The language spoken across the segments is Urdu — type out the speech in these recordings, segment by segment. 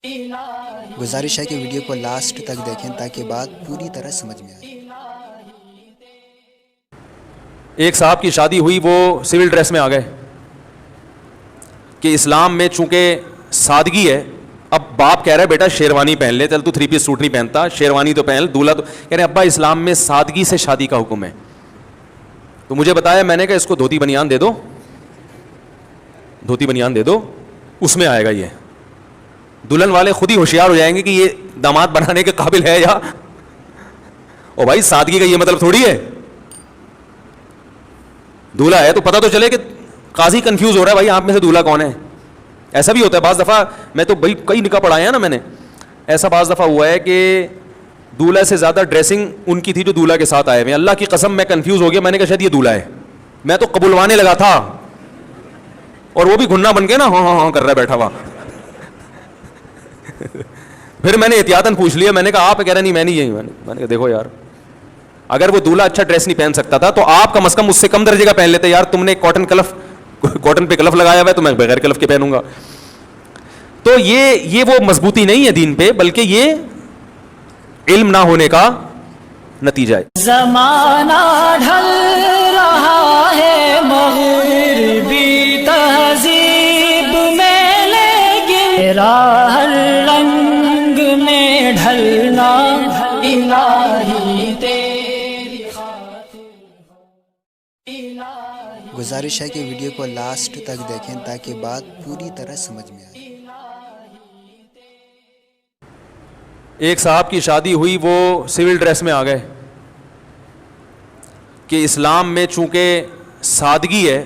گزارش ہے کہ ویڈیو کو لاسٹ تک دیکھیں تاکہ بات پوری طرح سمجھ میں آئے۔ ایک صاحب کی شادی ہوئی، وہ سول ڈریس میں آ گئے کہ اسلام میں چونکہ سادگی ہے، اب باپ کہہ رہا ہے بیٹا شیروانی پہن لے، چل تو 3 پیس سوٹ نہیں پہنتا، شیروانی تو پہن، دولہا تو کہہ رہے ابا اسلام میں سادگی سے شادی کا حکم ہے۔ تو مجھے بتایا، میں نے کہا اس کو دھوتی بنیان دے دو، دھوتی بنیان دے دو، اس میں آئے گا یہ۔ دلہن والے خود ہی ہوشیار ہو جائیں گے کہ یہ داماد بنانے کے قابل ہے یا او بھائی سادگی کا یہ مطلب تھوڑی ہے، دولہا ہے تو پتہ تو چلے کہ قاضی کنفیوز ہو رہا ہے بھائی آپ میں سے دولہا کون ہے۔ ایسا بھی ہوتا ہے بعض دفعہ، میں تو بھائی کئی نکاح پڑھائے ہیں نا میں نے، ایسا بعض دفعہ ہوا ہے کہ دولہا سے زیادہ ڈریسنگ ان کی تھی جو دولہا کے ساتھ آئے ہوئے ہیں۔ اللہ کی قسم میں کنفیوز ہو گیا، میں نے کہا شاید یہ دولہا ہے، میں تو قبولوانے لگا تھا اور وہ بھی گھننا بن کے نا ہاں ہاں ہاں کر رہا ہے بیٹھا ہوا۔ پھر میں نے احتیاطاً پوچھ لیا، میں نے کہا آپ کہہ رہے نہیں میں نہیں یہی، میں نے کہا دیکھو یار اگر وہ دولہا اچھا ڈریس نہیں پہن سکتا تھا تو آپ کم از کم اس سے کم درجے کا پہن لیتے، یار تم نے کاٹن پہ کلف لگایا ہوا ہے تو میں بغیر کلف کے پہنوں گا۔ تو یہ وہ مضبوطی نہیں ہے دین پہ، بلکہ یہ علم نہ ہونے کا نتیجہ ہے۔ زمانہ ڈھل رہا ہے مغربی تہذیب میں، لیکن ہر رنگ میں ڈھلنا الہی تیری خاطر الہی۔ گزارش ہے کہ ویڈیو کو لاسٹ تک دیکھیں تاکہ بات پوری طرح سمجھ میں آئے۔ ایک صاحب کی شادی ہوئی، وہ سول ڈریس میں آ گئے کہ اسلام میں چونکہ سادگی ہے،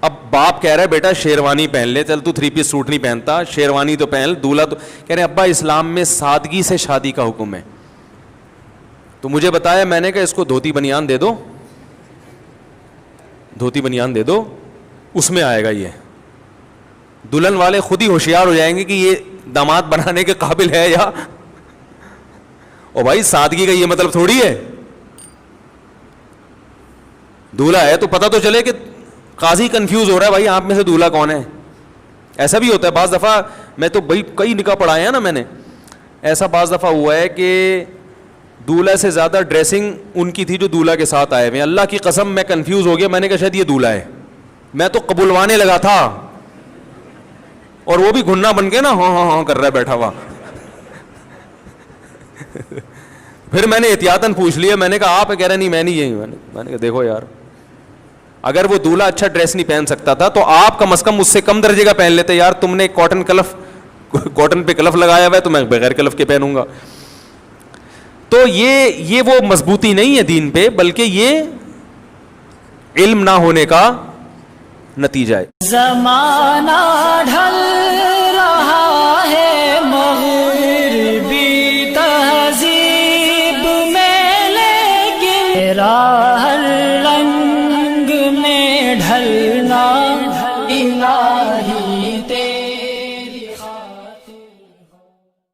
اب باپ کہہ رہا ہے بیٹا شیروانی پہن لے، چل تو 3 پیس سوٹ نہیں پہنتا، شیروانی تو پہن، دولہا تو کہہ رہے ابا اسلام میں سادگی سے شادی کا حکم ہے۔ تو مجھے بتایا، میں نے کہا اس کو دھوتی بنیان دے دو، دھوتی بنیان دے دو، اس میں آئے گا یہ۔ دلہن والے خود ہی ہوشیار ہو جائیں گے کہ یہ داماد بنانے کے قابل ہے یا او بھائی سادگی کا یہ مطلب تھوڑی ہے، دولہا ہے تو پتہ تو چلے کہ قاضی کنفیوز ہو رہا ہے بھائی آپ میں سے دولہا کون ہے۔ ایسا بھی ہوتا ہے بعض دفعہ، میں تو بھائی کئی نکاح پڑھائے ہیں نا میں نے، ایسا بعض دفعہ ہوا ہے کہ دولہا سے زیادہ ڈریسنگ ان کی تھی جو دولہا کے ساتھ آئے ہوئے ہیں۔ اللہ کی قسم میں کنفیوز ہو گیا، میں نے کہا شاید یہ دولہا ہے، میں تو قبولوانے لگا تھا اور وہ بھی گھننا بن کے نا ہاں ہاں ہاں کر رہا ہے بیٹھا ہوا۔ پھر میں نے احتیاطاً پوچھ لیا، میں نے کہا آپ کہہ رہے نہیں میں نہیں یہی، میں نے کہا دیکھو یار اگر وہ دولہا اچھا ڈریس نہیں پہن سکتا تھا تو آپ کم از کم اس سے کم درجے کا پہن لیتے، یار تم نے کاٹن پہ کلف لگایا ہوا ہے تو میں بغیر کلف کے پہنوں گا۔ تو یہ وہ مضبوطی نہیں ہے دین پہ، بلکہ یہ علم نہ ہونے کا نتیجہ ہے۔ زمانہ ڈھل